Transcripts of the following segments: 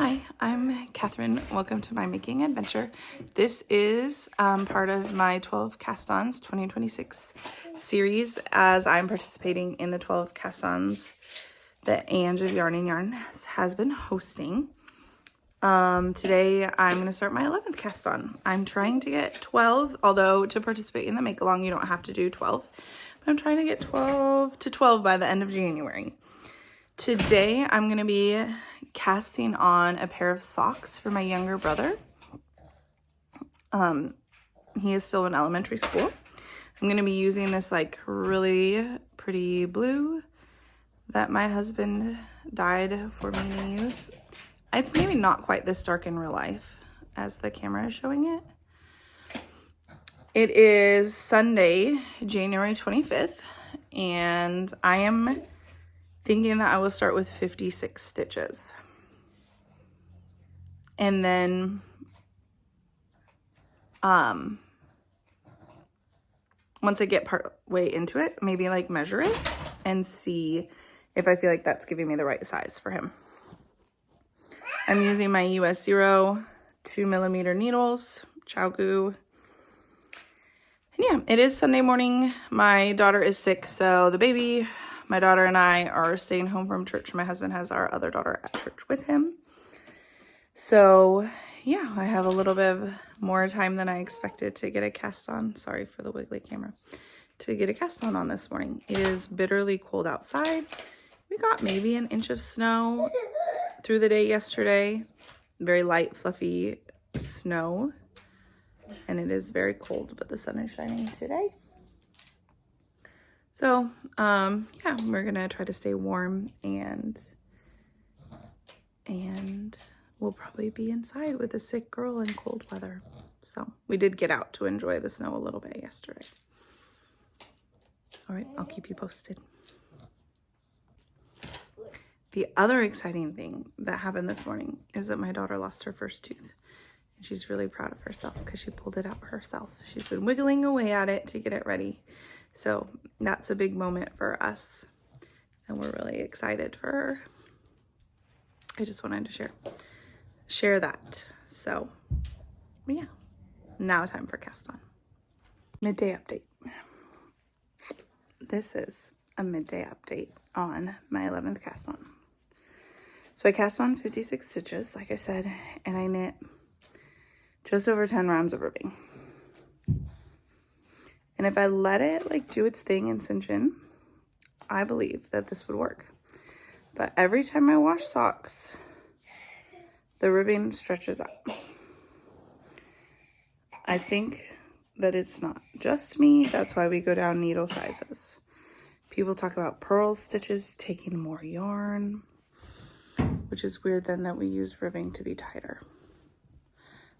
Hi, I'm Kathryn. Welcome to my making adventure. This is part of my 12 Cast Ons 2026 series, as I'm participating in the 12 Cast Ons that Ange of I'm has been hosting. Today I'm going to start my 11th cast on. I'm trying to get 12, although to participate in the make along you don't have to do 12, but I'm trying to get 12 to 12 by the end of January. Today I'm going to be casting on a pair of socks for my younger brother. He is still in elementary school. I'm going to be using this like really pretty blue that my husband dyed for me to use. It's maybe not quite this dark in real life as the camera is showing it. It is Sunday, January 25th, and I am thinking that I will start with 56 stitches. And then once I get part way into it, maybe like measure it and see if I feel like that's giving me the right size for him. I'm using my US 0 2mm needles, ChowGoo. And yeah, it is Sunday morning. My daughter is sick, so the baby, my daughter and I are staying home from church. My husband has our other daughter at church with him. So yeah, I have a little bit more time than I expected to get a cast on. Sorry for the wiggly camera. To get a cast on this morning. It is bitterly cold outside. We got maybe an inch of snow through the day yesterday. Very light, fluffy snow. And it is very cold, but the sun is shining today. So, yeah, we're gonna try to stay warm and we'll probably be inside with a sick girl in cold weather. So we did get out to enjoy the snow a little bit yesterday. All right, I'll keep you posted. The other exciting thing that happened this morning is that my daughter lost her first tooth. And she's really proud of herself because she pulled it out herself. She's been wiggling away at it to get it ready. So that's a big moment for us. And we're really excited for her. I just wanted to share that. So yeah, now time for cast on. Midday update. This is a midday update on my 11th cast on. So I cast on 56 stitches, like I said, and I knit just over 10 rounds of ribbing. And if I let it like do its thing and cinch in, I believe that this would work. But every time I wash socks, the ribbing stretches out. I think that it's not just me. That's why we go down needle sizes. People talk about purl stitches taking more yarn, which is weird then that we use ribbing to be tighter.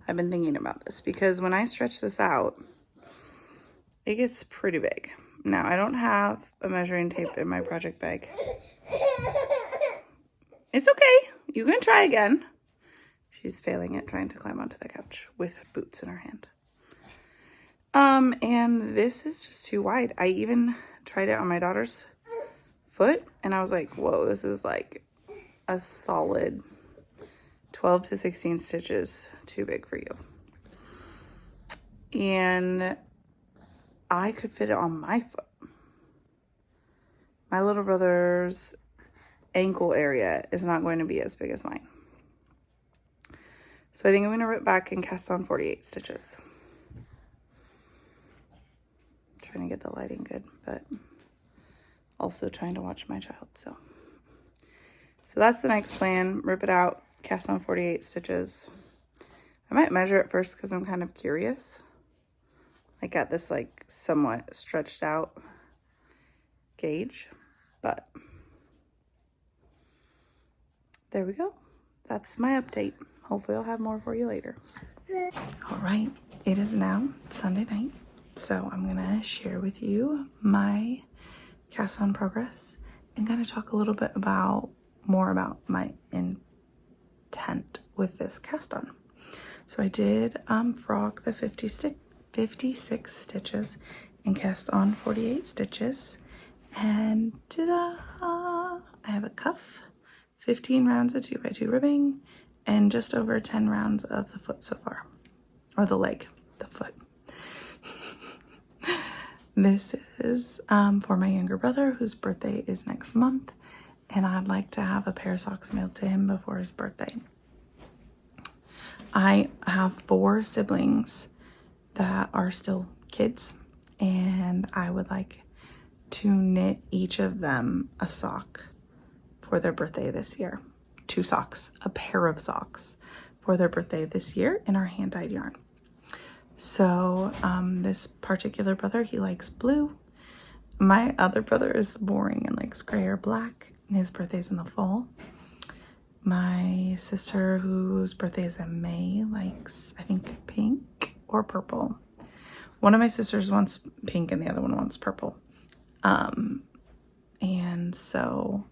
I've been thinking about this because when I stretch this out, it gets pretty big. Now, I don't have a measuring tape in my project bag. It's okay. You can try again. She's failing at trying to climb onto the couch with boots in her hand. And this is just too wide. I even tried it on my daughter's foot and I was like, whoa, this is like a solid 12 to 16 stitches too big for you. And I could fit it on my foot. My little brother's ankle area is not going to be as big as mine. So I think I'm going to rip back and cast on 48 stitches. Trying to get the lighting good, but also trying to watch my child. So that's the next plan. Rip it out, cast on 48 stitches. I might measure it first because I'm kind of curious. I got this like somewhat stretched out gauge, but there we go. That's my update. Hopefully I'll have more for you later. All right, it is now Sunday night. So I'm gonna share with you my cast on progress and kind of talk a little bit more about my intent with this cast on. So I did frog the 56 stitches and cast on 48 stitches, and ta-da! I have a cuff, 15 rounds of 2x2 ribbing, and just over 10 rounds of the foot so far. Or the leg, the foot. This is for my younger brother whose birthday is next month. And I'd like to have a pair of socks mailed to him before his birthday. I have 4 siblings that are still kids, and I would like to knit each of them a sock for their birthday this year. 2 socks, a pair of socks for their birthday this year in our hand-dyed yarn. So this particular brother, he likes blue. My other brother is boring and likes gray or black. His birthday's in the fall. My sister, whose birthday is in May, likes, I think, pink or purple. One of my sisters wants pink and the other one wants purple. And so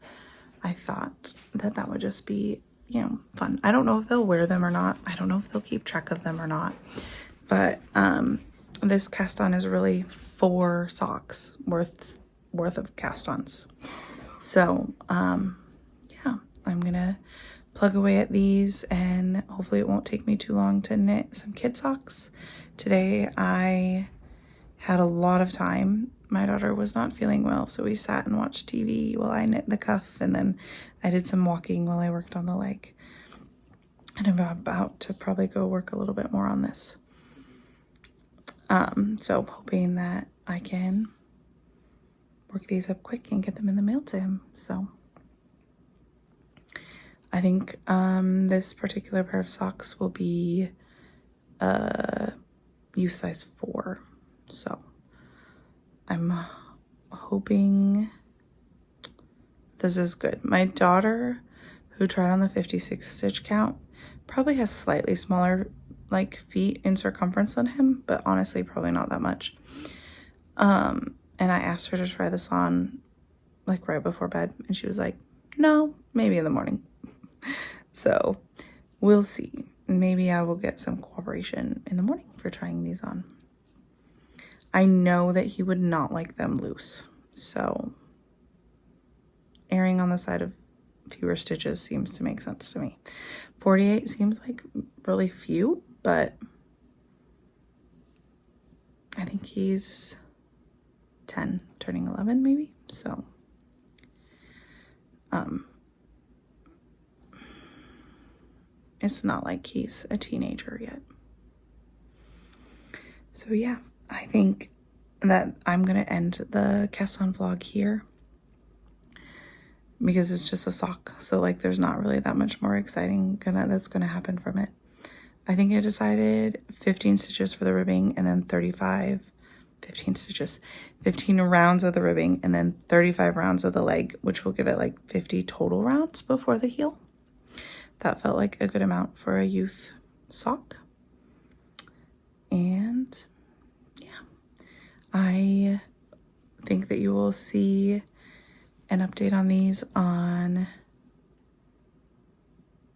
I thought that that would just be, you know, fun. I don't know if they'll wear them or not. I don't know if they'll keep track of them or not. But this cast on is really 4 socks worth of cast ons. So, yeah, I'm gonna plug away at these, and hopefully it won't take me too long to knit some kid socks. Today I had a lot of time. My daughter was not feeling well, so we sat and watched TV while I knit the cuff, and then I did some walking while I worked on the leg. And I'm about to probably go work a little bit more on this. So hoping that I can work these up quick and get them in the mail to him. So I think this particular pair of socks will be youth size 4. So I'm hoping this is good. My daughter, who tried on the 56 stitch count, probably has slightly smaller like feet in circumference than him, but honestly probably not that much. And I asked her to try this on like right before bed, and she was like, no, maybe in the morning. So we'll see. Maybe I will get some cooperation in the morning for trying these on. I know that he would not like them loose, so erring on the side of fewer stitches seems to make sense to me. 48 seems like really few, but I think he's 10, turning 11 maybe, so it's not like he's a teenager yet. So yeah, I think that I'm gonna end the cast on vlog here because it's just a sock, so like there's not really that much more exciting that's gonna happen from it. I think I decided 15 stitches for the ribbing, and then 15 rounds of the ribbing, and then 35 rounds of the leg, which will give it like 50 total rounds before the heel. That felt like a good amount for a youth sock. And yeah, I think that you will see an update on these on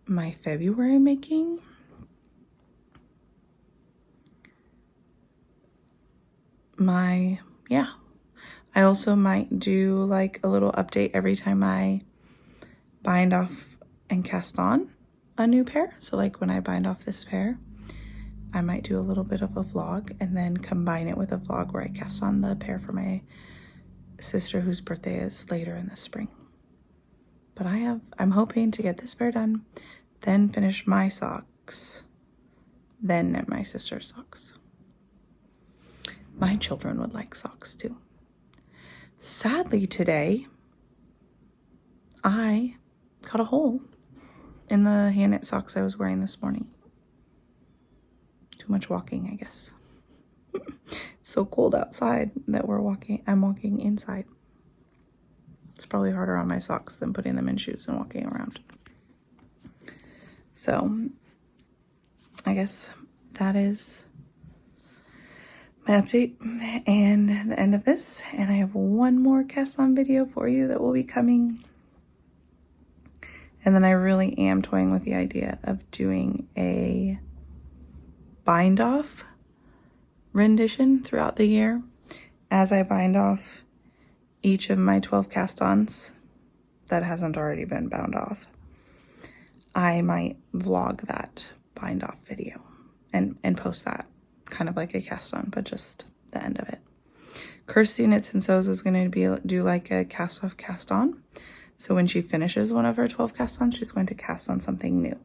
my February making. I also might do like a little update every time I bind off and cast on a new pair. So like when I bind off this pair, I might do a little bit of a vlog and then combine it with a vlog where I cast on the pair for my sister whose birthday is later in the spring. But I'm hoping to get this pair done, then finish my socks, then knit my sister's socks. My children would like socks too. Sadly today, I got a hole in the hand knit socks I was wearing this morning. Too much walking, I guess. It's so cold outside that I'm walking inside. It's probably harder on my socks than putting them in shoes and walking around. So I guess that is my update and the end of this. And I have one more cast on video for you that will be coming. And then I really am toying with the idea of doing a bind off rendition throughout the year as I bind off each of my 12 cast ons that hasn't already been bound off. I might vlog that bind off video and post that kind of like a cast on, but just the end of it. Kirsty Knits and Sews is going to do like a cast off, cast on. So when she finishes one of her 12 cast ons, she's going to cast on something new.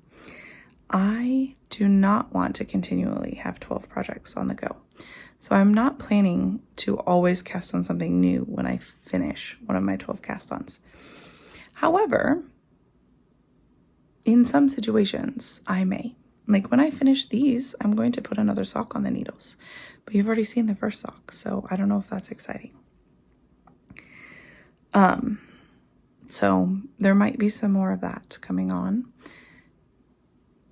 I do not want to continually have 12 projects on the go. So I'm not planning to always cast on something new when I finish one of my 12 cast ons. However, in some situations, I may. Like when I finish these, I'm going to put another sock on the needles. But you've already seen the first sock, so I don't know if that's exciting. So there might be some more of that coming on.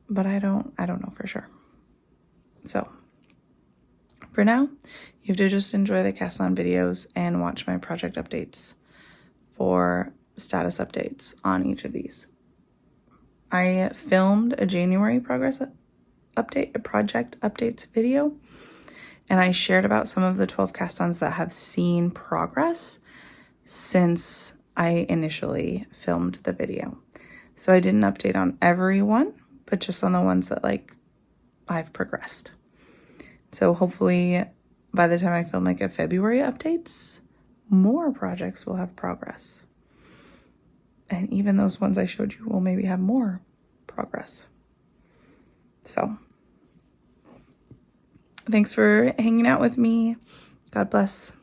But I don't know for sure. So for now, you have to just enjoy the cast on videos and watch my project updates for status updates on each of these. I filmed a January progress update, a project updates video, and I shared about some of the 12 cast ons that have seen progress since I initially filmed the video. So I didn't update on every one, but just on the ones that like I've progressed. So hopefully by the time I film like a February updates, more projects will have progress. And even those ones I showed you will maybe have more progress. So thanks for hanging out with me. God bless.